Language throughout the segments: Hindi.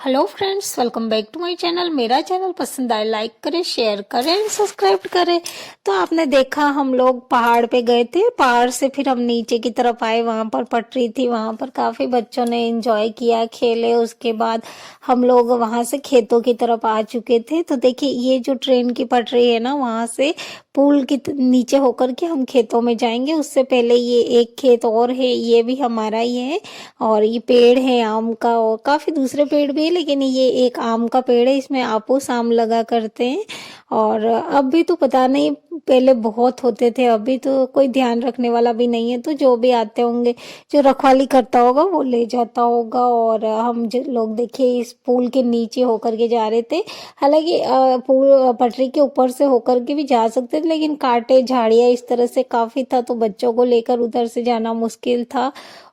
Hello friends, welcome back to my channel. मेरा चैनल पसंद आए लाइक करें, शेयर करें, सब्सक्राइब करें। तो आपने देखा हम लोग पहाड़ पे गए थे, पहाड़ से फिर हम नीचे की तरफ आए, वहां पर पटरी थी, वहां पर काफी बच्चों ने एंजॉय किया, खेले। उसके बाद हम लोग वहां से खेतों की तरफ आ चुके थे। तो देखिए ये जो ट्रेन की पटरी है ना, वहां से पुल की नीचे होकर के हम खेतों में जाएंगे। उससे पहले ये एक खेत और है, ये भी हमारा ही है। और ये पेड़ है आम का, और काफी दूसरे पेड़ भी है, लेकिन ये एक आम का पेड़ है, इसमें आपूस आम लगा करते हैं। और अब भी तो पता नहीं, पहले बहुत होते थे, अभी तो कोई ध्यान रखने वाला भी नहीं है। तो जो भी आते होंगे, जो रखवाली करता होगा वो ले जाता होगा। और हम जो लोग देखिए इस पुल के नीचे होकर के जा रहे थे। हालांकि पुल पटरी के ऊपर से होकर के भी जा सकते थे, लेकिन कांटे झाड़ियां इस तरह से काफी था, तो बच्चों को लेकर उधर से जाना मुश्किल था।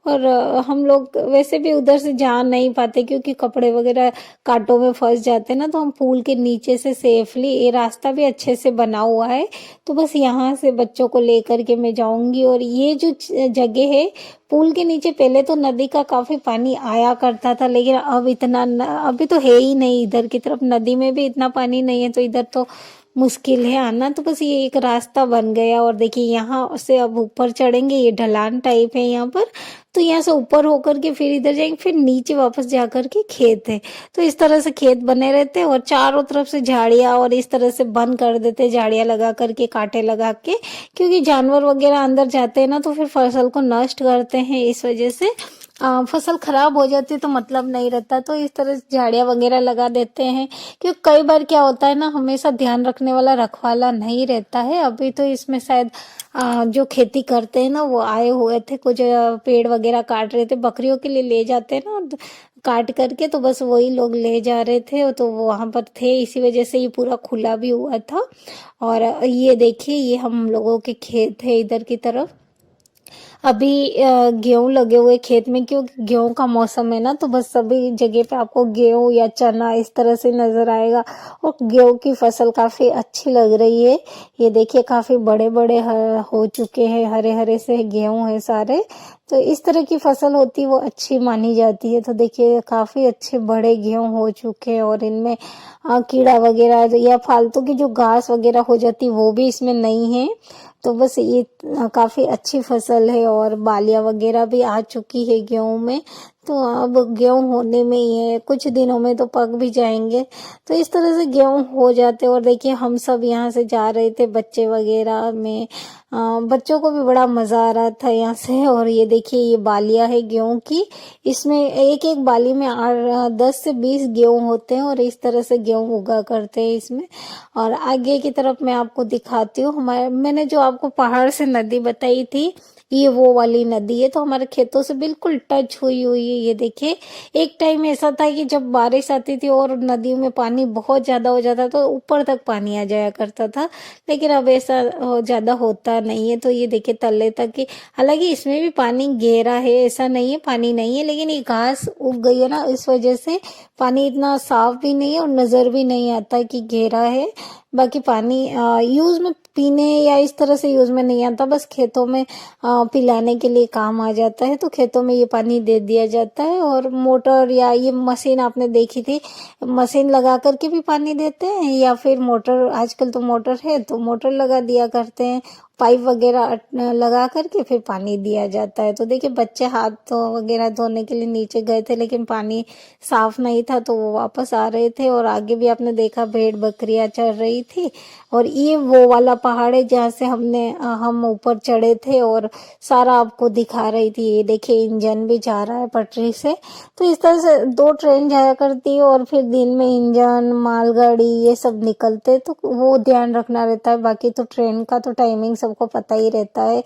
और हम लोग वैसे भी उधर से जा नहीं पाते, क्योंकि कपड़े वगैरह कांटों में फंस जाते ना। तो हम पुल के नीचे से सेफली, ये रास्ता भी अच्छे से बना हुआ है, तो बस यहाँ से बच्चों को लेकर के मैं जाऊंगी। और ये जो जगह है पुल के नीचे, पहले तो नदी का काफी पानी आया करता था, लेकिन अब इतना अभी तो है ही नहीं। इधर की तरफ नदी में भी इतना पानी नहीं है, तो इधर तो मुश्किल है आना। तो बस ये एक रास्ता बन गया। और देखिए यहाँ से अब ऊपर चढ़ेंगे, ये ढलान टाइप है यहाँ पर। तो यहाँ से ऊपर होकर के फिर इधर जाएंगे, फिर नीचे वापस जाकर के खेत है। तो इस तरह से खेत बने रहते हैं, और चारों तरफ से झाड़ियां, और इस तरह से बंद कर देते हैं झाड़ियां लगा करके, कांटे लगा के, क्योंकि जानवर वगैरह अंदर जाते हैं ना, तो फिर फसल को नष्ट करते हैं। इस वजह से फसल खराब हो जाती है तो मतलब नहीं रहता। तो इस तरह से झाड़ियां वगैरह लगा देते हैं, क्योंकि कई बार क्या होता है ना, हमेशा ध्यान रखने वाला रखवाला नहीं रहता है। अभी तो इसमें शायद जो खेती करते हैं ना, वो आए हुए थे, कुछ पेड़ वगैरह काट रहे थे, बकरियों के लिए ले जाते हैं ना काट करके, तो बस वही लोग ले जा रहे थे। तो वो वहां पर थे, इसी वजह से ये पूरा खुला भी हुआ था। और ये देखिए ये हम लोगों के खेत है इधर की तरफ। अभी गेहूं लगे हुए खेत में, क्योंकि गेहूं का मौसम है ना, तो बस सभी जगह पे आपको गेहूं या चना इस तरह से नजर आएगा। और गेहूं की फसल काफी अच्छी लग रही है। ये देखिए काफी बड़े बड़े हो चुके हैं, हरे हरे से गेहूं है सारे। तो इस तरह की फसल होती है वो अच्छी मानी जाती है। तो देखिए काफी अच्छे बड़े गेहूं हो चुके हैं, और इनमें कीड़ा वगैरह या फालतू की जो घास वगैरह हो जाती वो भी इसमें नहीं है। तो बस ये काफी अच्छी फसल है, और बालियां वगैरह भी आ चुकी है गेहूं में। तो अब गेहूं होने में ही है, कुछ दिनों में तो पक भी जाएंगे। तो इस तरह से गेहूं हो जाते। और देखिए हम सब यहाँ से जा रहे थे, बच्चे वगैरह में बच्चों को भी बड़ा मजा आ रहा था यहाँ से। और ये देखिए ये बालियां है गेहूं की, इसमें एक एक बाली में 10 से 20 गेहूं होते हैं, और इस तरह से गेहूं उगा करते हैं इसमें। और आगे की तरफ मैं आपको दिखाती हूँ, हमारे मैंने जो आपको पहाड़ से नदी बताई थी, ये वो वाली नदी है। तो हमारे खेतों से बिल्कुल टच हुई हुई है। ये देखिए एक टाइम ऐसा था कि जब बारिश आती थी और नदियों में पानी बहुत ज्यादा हो जाता, तो ऊपर तक पानी आ जाया करता था, लेकिन अब ऐसा ज्यादा होता नहीं है। तो ये देखिए तले तक की, हालांकि इसमें भी पानी गहरा है, ऐसा नहीं है पानी नहीं है, लेकिन ये घास उग गई है ना, इस वजह से पानी इतना साफ भी नहीं है, और नजर भी नहीं आता कि गहरा है। बाकी पानी यूज में, पीने या इस तरह से यूज में नहीं आता, बस खेतों में पिलाने के लिए काम आ जाता है। तो खेतों में ये पानी दे दिया जाता है। और मोटर या ये मशीन आपने देखी थी, मशीन लगा करके भी पानी देते हैं, या फिर मोटर, आजकल तो मोटर है तो मोटर लगा दिया करते हैं, पाइप वगैरह लगा करके फिर पानी दिया जाता है। तो देखिए बच्चे हाथ वगैरह धोने के लिए नीचे गए थे, लेकिन पानी साफ नहीं था, तो वो वापस आ रहे थे। और आगे भी आपने देखा भेड़ बकरियां चल रही थी। और ये वो वाला पहाड़ है जहाँ से हम ऊपर चढ़े थे, और सारा आपको दिखा रही थी। ये देखिए इंजन भी जा रहा है पटरी से। तो इस तरह से 2 ट्रेन जाया करती है, और फिर दिन में इंजन, मालगाड़ी ये सब निकलते, तो वो ध्यान रखना रहता है। बाकी तो ट्रेन का तो टाइमिंग सबको पता ही रहता है।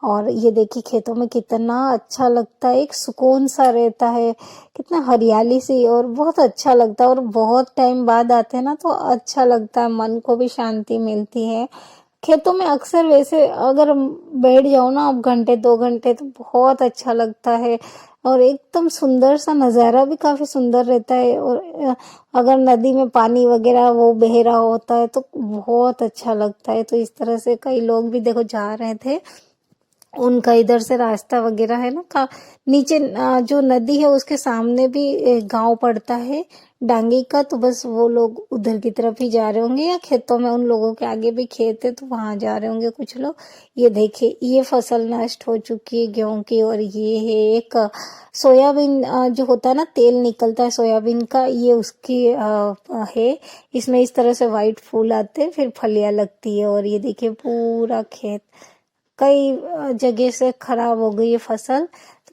और ये देखिए खेतों में कितना अच्छा लगता है, एक सुकून सा रहता है, कितना हरियाली सी, और बहुत अच्छा लगता है। और बहुत टाइम बाद आते हैं ना, तो अच्छा लगता है, मन को भी शांति मिलती है। खेतों में अक्सर वैसे अगर बैठ जाओ ना आप घंटे 2 घंटे, तो बहुत अच्छा लगता है। और एकदम सुंदर सा नज़ारा भी काफी सुंदर रहता है। और अगर नदी में पानी वगैरह वो बह रहा होता है तो बहुत अच्छा लगता है। तो इस तरह से कई लोग भी देखो जा रहे थे, उनका इधर से रास्ता वगैरह है ना का नीचे जो नदी है उसके सामने भी गांव पड़ता है डांगी का, तो बस वो लोग उधर की तरफ ही जा रहे होंगे या खेतों में, उन लोगों के आगे भी खेत है तो वहां जा रहे होंगे कुछ लोग। ये देखिए ये फसल नष्ट हो चुकी है गेहूं की। और ये है एक सोयाबीन जो होता है ना तेल निकलता है सोयाबीन का, ये उसकी है। इसमें इस तरह से वाइट फूल आते हैं फिर फलियां लगती है। और ये देखिए पूरा खेत कई जगह से खराब हो गई है फसल।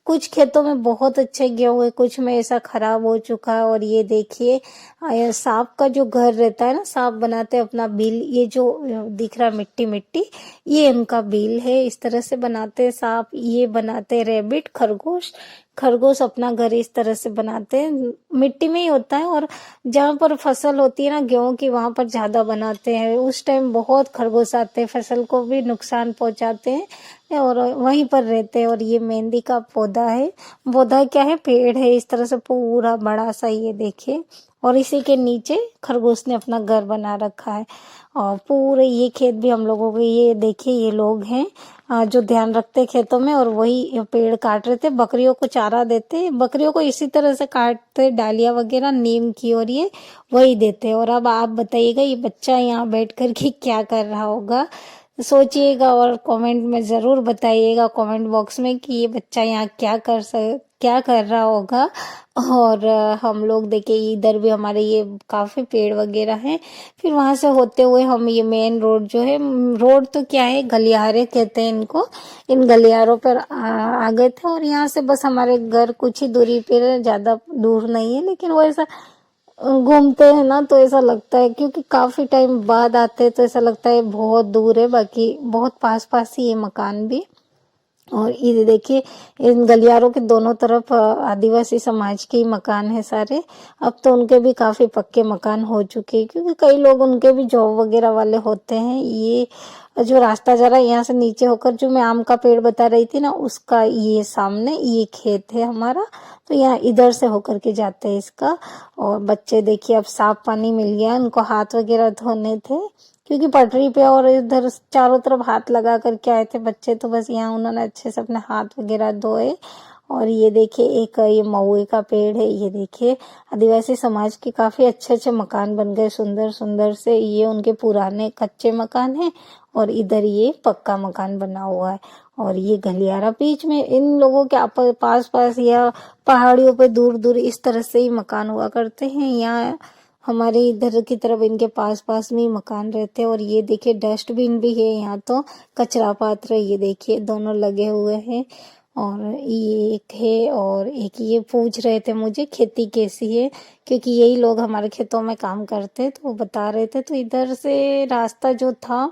कुछ खेतों में बहुत अच्छे गेहूं है, कुछ में ऐसा खराब हो चुका है। और ये देखिए सांप का जो घर रहता है ना, सांप बनाते हैं अपना बिल, ये जो दिख रहा है मिट्टी मिट्टी, ये उनका बिल है। इस तरह से बनाते हैं सांप। ये बनाते हैं रैबिट, खरगोश। खरगोश अपना घर इस तरह से बनाते हैं, मिट्टी में ही होता है। और जहाँ पर फसल होती है ना गेहूं की, वहां पर ज्यादा बनाते हैं। उस टाइम बहुत खरगोश आते हैं, फसल को भी नुकसान पहुंचाते हैं और वहीं पर रहते हैं। और ये मेहंदी का पौधा है, पौधा क्या है, पेड़ है इस तरह से पूरा बड़ा सा, ये देखिए। और इसी के नीचे खरगोश ने अपना घर बना रखा है। और पूरे ये खेत भी हम लोगों के, ये देखिए ये लोग हैं जो ध्यान रखते खेतों में, और वही पेड़ काट रहे थे, बकरियों को चारा देते, बकरियों को इसी तरह से काटते डालियां वगैरह नीम की, और ये वही देते। और अब आप बताइएगा ये बच्चा यहाँ बैठ कर के क्या कर रहा होगा, सोचिएगा और कमेंट में जरूर बताइएगा, कमेंट बॉक्स में, कि ये बच्चा यहाँ क्या कर रहा होगा। और हम लोग देखे इधर भी हमारे ये काफी पेड़ वगैरह हैं। फिर वहां से होते हुए हम ये मेन रोड जो है, रोड तो क्या है, गलियारे कहते हैं इनको, इन गलियारों पर आ गए थे। और यहाँ से बस हमारे घर कुछ ही दूरी पे, ज्यादा दूर नहीं है, लेकिन वो ऐसा घूमते हैं ना तो ऐसा लगता है, क्योंकि काफी टाइम बाद आते हैं तो ऐसा लगता है बहुत दूर है, बाकी बहुत पास पास ही है मकान भी। और ये देखिए इन गलियारों के दोनों तरफ आदिवासी समाज के ही मकान है सारे। अब तो उनके भी काफी पक्के मकान हो चुके हैं, क्योंकि कई लोग उनके भी जॉब वगैरह वाले होते हैं। ये जो रास्ता जा रहा है यहाँ से नीचे होकर, जो मैं आम का पेड़ बता रही थी ना, उसका ये सामने ये खेत है हमारा, तो यहाँ इधर से होकर के जाते हैं इसका। और बच्चे देखिए अब साफ पानी मिल गया, उनको हाथ वगैरह धोने थे, क्योंकि पटरी पे और इधर चारों तरफ हाथ लगा करके आए थे बच्चे, तो बस यहाँ उन्होंने अच्छे से अपने हाथ वगैरह धोए। और ये देखिए एक ये महुए का पेड़ है, ये देखिए आदिवासी समाज के काफी अच्छे अच्छे मकान बन गए सुंदर सुंदर से। ये उनके पुराने कच्चे मकान हैं और इधर ये पक्का मकान बना हुआ है। और ये गलियारा बीच में इन लोगों के पास पास या पहाड़ियों पे दूर दूर इस तरह से ही मकान हुआ करते हैं। यहाँ हमारे इधर की तरफ इनके पास पास में ही मकान रहते हैं। और ये देखिए डस्टबिन भी है यहाँ, तो कचरा पात्र ये देखिए दोनों लगे हुए हैं। और ये एक है, और एक ये पूछ रहे थे मुझे खेती कैसी है, क्योंकि यही लोग हमारे खेतों में काम करते तो वो बता रहे थे। तो इधर से रास्ता जो था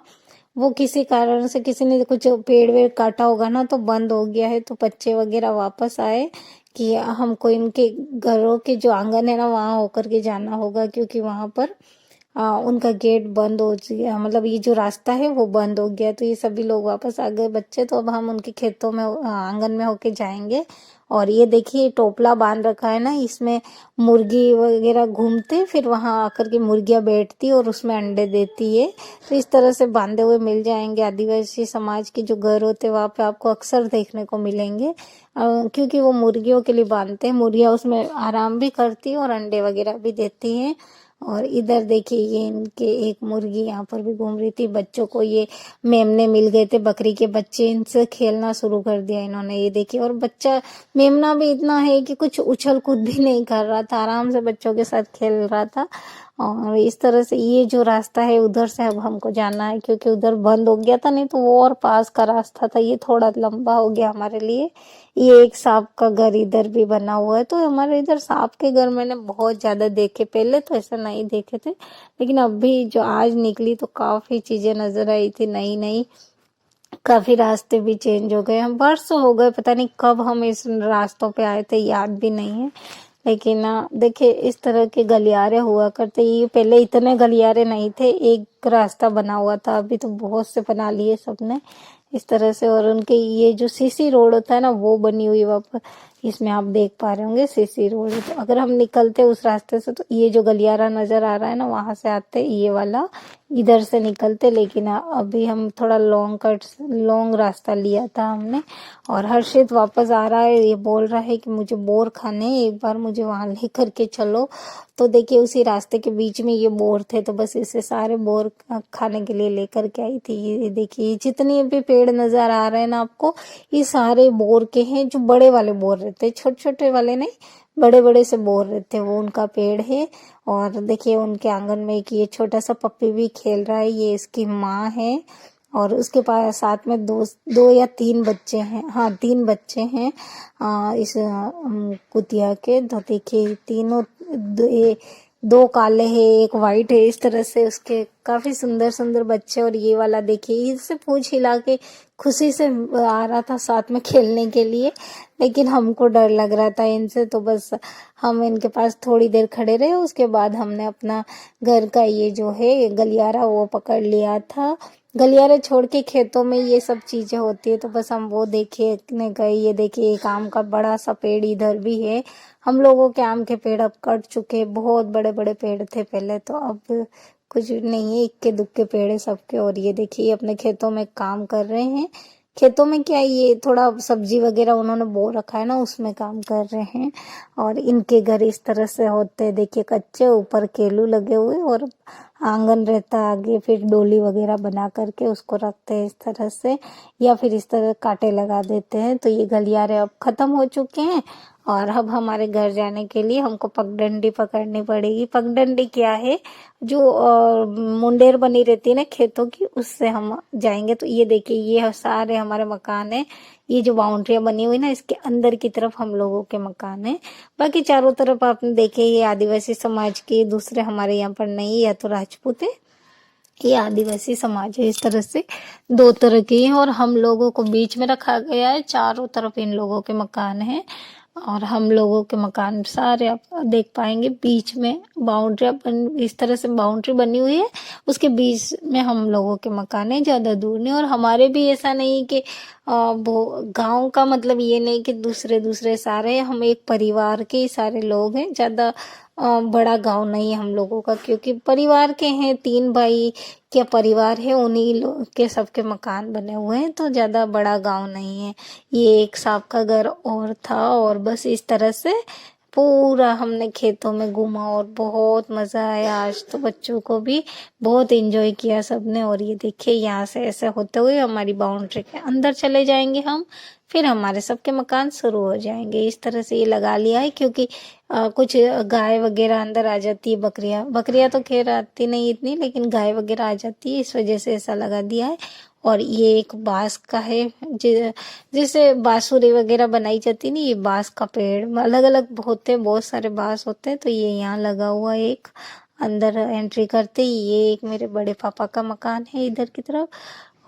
वो किसी कारण से किसी ने कुछ पेड़ वेड़ काटा होगा ना, तो बंद हो गया है। तो बच्चे वगैरह वापस आए कि हमको इनके घरों के जो आंगन है ना वहां होकर के जाना होगा, क्योंकि वहां पर उनका गेट बंद हो गया, मतलब ये जो रास्ता है वो बंद हो गया। तो ये सभी लोग वापस आ गए बच्चे, तो अब हम उनके खेतों में आंगन में होके जाएंगे। और ये देखिए टोपला बांध रखा है ना, इसमें मुर्गी वगैरह घूमते, फिर वहां आकर के मुर्गियां बैठती और उसमें अंडे देती है। तो इस तरह से बांधे हुए मिल जाएंगे। आदिवासी समाज के जो घर होते हैं वहां पे आपको अक्सर देखने को मिलेंगे, क्योंकि वो मुर्गियों के लिए बांधते हैं। मुर्गियां उसमें आराम भी करती है और अंडे वगैरह भी देती हैं। और इधर देखिए ये इनके एक मुर्गी यहाँ पर भी घूम रही थी। बच्चों को ये मेमने मिल गए थे, बकरी के बच्चे, इनसे खेलना शुरू कर दिया इन्होंने, ये देखिए। और बच्चा मेमना भी इतना है कि कुछ उछल कूद भी नहीं कर रहा था, आराम से बच्चों के साथ खेल रहा था। और इस तरह से ये जो रास्ता है उधर से अब हमको जाना है, क्योंकि उधर बंद हो गया था, नहीं तो वो और पास का रास्ता था, ये थोड़ा लंबा हो गया हमारे लिए। ये एक सांप का घर इधर भी बना हुआ है। तो हमारे इधर सांप के घर मैंने बहुत ज्यादा देखे, पहले तो ऐसा नहीं देखे थे, लेकिन अभी जो आज निकली तो काफी चीजें नजर आई थी नई नई। काफी रास्ते भी चेंज हो गए, हम वर्षों हो गए, पता नहीं कब हम इस रास्तों पे आए थे, याद भी नहीं है। लेकिन देखिए इस तरह के गलियारे हुआ करते, ये पहले इतने गलियारे नहीं थे, एक रास्ता बना हुआ था, अभी तो बहुत से बना लिए सबने इस तरह से। और उनके ये जो सीसी रोड होता है ना वो बनी हुई वहाँ पर, इसमें आप देख पा रहे होंगे सीसी रोड है। तो अगर हम निकलते उस रास्ते से तो ये जो गलियारा नजर आ रहा है ना, वहां से आते ये वाला इधर से निकलते, लेकिन अभी हम थोड़ा लॉन्ग रास्ता लिया था हमने। और हर्षित वापस आ रहा है, ये बोल रहा है कि मुझे बोर खाने हैं, एक बार मुझे वहां लेकर के चलो। तो देखिए उसी रास्ते के बीच में ये बोर थे, तो बस इसे सारे बोर खाने के लिए लेकर के आई थी। ये देखिए जितने भी पेड़ नजर आ रहे हैं ना आपको, ये सारे बोर के हैं, जो बड़े वाले बोर रहते हैं, छोटे छोटे वाले नहीं, बड़े बड़े से बोर रहते हैं, वो उनका पेड़ है। और देखिए उनके आंगन में एक ये छोटा सा पप्पी भी खेल रहा है, ये इसकी माँ है। और उसके पास साथ में दो या तीन बच्चे हैं, हाँ 3 बच्चे हैं इस कुतिया के। तो देखिए तीनों दो काले हैं, एक वाइट है, इस तरह से उसके काफी सुंदर सुंदर बच्चे। और ये वाला देखिए इससे पूंछ हिला के खुशी से आ रहा था साथ में खेलने के लिए, लेकिन हमको डर लग रहा था इनसे, तो बस हम इनके पास थोड़ी देर खड़े रहे। उसके बाद हमने अपना घर का ये जो है गलियारा वो पकड़ लिया था। गलियारे छोड़ के खेतों में ये सब चीजें होती है, तो बस हम वो देखने गए। ये देखिए एक आम का बड़ा सा पेड़ इधर भी है। हम लोगों के आम के पेड़ अब कट चुके, बहुत बड़े बड़े पेड़ थे पहले, तो अब कुछ नहीं है, इक्के दुक्के पेड़ है सबके। और ये देखिए अपने खेतों में काम कर रहे हैं। खेतों में क्या, ये थोड़ा सब्जी वगैरह उन्होंने बो रखा है ना, उसमें काम कर रहे हैं। और इनके घर इस तरह से होते हैं, देखिए कच्चे, ऊपर केलू लगे हुए, और आंगन रहता है आगे, फिर डोली वगैरह बना करके उसको रखते हैं इस तरह से, या फिर इस तरह कांटे लगा देते हैं। तो ये गलियारे अब खत्म हो चुके हैं, और अब हमारे घर जाने के लिए हमको पगडंडी पकड़नी पड़ेगी। पगडंडी क्या है, जो मुंडेर बनी रहती है ना खेतों की, उससे हम जाएंगे। तो ये देखिए ये सारे हमारे मकान है, ये जो बाउंड्रियां बनी हुई ना, इसके अंदर की तरफ हम लोगों के मकान है। बाकी चारों तरफ आपने देखे ये आदिवासी समाज के, दूसरे हमारे यहाँ पर नहीं, या तो राजपूत है, ये आदिवासी समाज है। इस तरह से 2 तरह के हैं, और हम लोगों को बीच में रखा गया है। चारों तरफ इन लोगों के मकान हैं, और हम लोगों के मकान सारे आप देख पाएंगे। बीच में इस तरह से बाउंड्री बनी हुई है, उसके बीच में हम लोगों के मकान है, ज्यादा दूर नहीं। और हमारे भी ऐसा नहीं कि वो गांव का मतलब ये नहीं कि दूसरे दूसरे सारे, हम एक परिवार के सारे लोग हैं, ज्यादा बड़ा गांव नहीं है हम लोगों का, क्योंकि परिवार के हैं 3 भाई के परिवार है, उन्हीं लोग के सबके मकान बने हुए हैं, तो ज्यादा बड़ा गांव नहीं है। ये एक सांप का घर और था। और बस इस तरह से पूरा हमने खेतों में घूमा, और बहुत मजा आया। आज तो बच्चों को भी बहुत एंजॉय किया सबने। और ये देखिए यहाँ से ऐसे होते हुए हमारी बाउंड्री के अंदर चले जाएंगे हम, फिर हमारे सबके मकान शुरू हो जाएंगे। इस तरह से ये लगा लिया है, क्योंकि कुछ गाय वगैरह अंदर आ जाती है, बकरियां तो खैर आती नहीं इतनी, लेकिन गाय वगैरह आ जाती है, इस वजह से ऐसा लगा दिया है। और ये एक बांस का है, जैसे बांसुरी वगैरह बनाई जाती नहीं, ये बांस का पेड़ अलग अलग होते हैं, बहुत सारे बांस होते हैं। तो ये यहाँ लगा हुआ एक, अंदर एंट्री करते ही ये एक मेरे बड़े पापा का मकान है इधर की तरफ,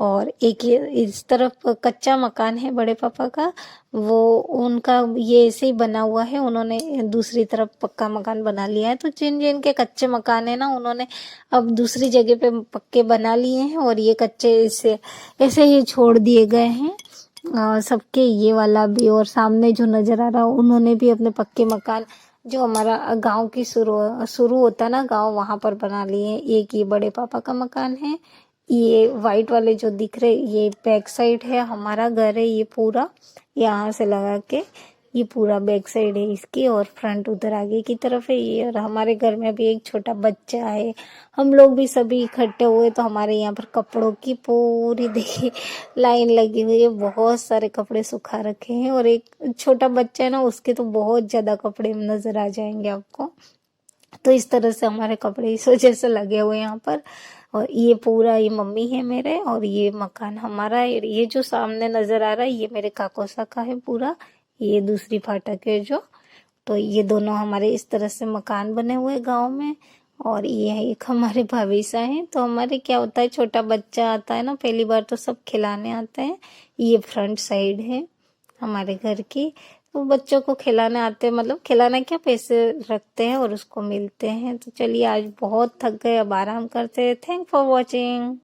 और एक ये इस तरफ कच्चा मकान है बड़े पापा का, वो उनका ये ऐसे ही बना हुआ है, उन्होंने दूसरी तरफ पक्का मकान बना लिया है। तो जिन जिन के कच्चे मकान है ना, उन्होंने अब दूसरी जगह पे पक्के बना लिए हैं, और ये कच्चे ऐसे ही छोड़ दिए गए हैं सबके। ये वाला भी, और सामने जो नजर आ रहा है, उन्होंने भी अपने पक्के मकान, जो हमारा गांव की शुरू होता है ना गांव, वहां पर बना लिए हैं। एक ये बड़े पापा का मकान है, ये व्हाइट वाले जो दिख रहे, ये बैक साइड है हमारा घर है, ये पूरा यहाँ से लगा के, ये पूरा बैक साइड है इसकी, और फ्रंट उधर आगे की तरफ है ये। और हमारे घर में अभी एक छोटा बच्चा है, हम लोग भी सभी इकट्ठे हुए, तो हमारे यहाँ पर कपड़ों की पूरी देखिए लाइन लगी हुई है, बहुत सारे कपड़े सुखा रखे हैं। और एक छोटा बच्चा है ना, उसके तो बहुत ज्यादा कपड़े नजर आ जाएंगे आपको। तो इस तरह से हमारे कपड़े इस वजह से लगे हुए यहाँ पर। और ये पूरा, ये मम्मी है मेरे, और ये मकान हमारा है। ये जो सामने नजर आ रहा है, ये मेरे काकोसा का है पूरा, ये दूसरी फाटक है जो। तो ये दोनों हमारे इस तरह से मकान बने हुए गांव में। और ये एक हमारे भाभीसा है। तो हमारे क्या होता है, छोटा बच्चा आता है ना पहली बार, तो सब खिलाने आते हैं। ये फ्रंट साइड है हमारे घर की, तो बच्चों को खिलाने आते हैं, मतलब खिलाना क्या, पैसे रखते हैं और उसको मिलते हैं। तो चलिए आज बहुत थक गए, अब आराम करते हैं। Thank for watching.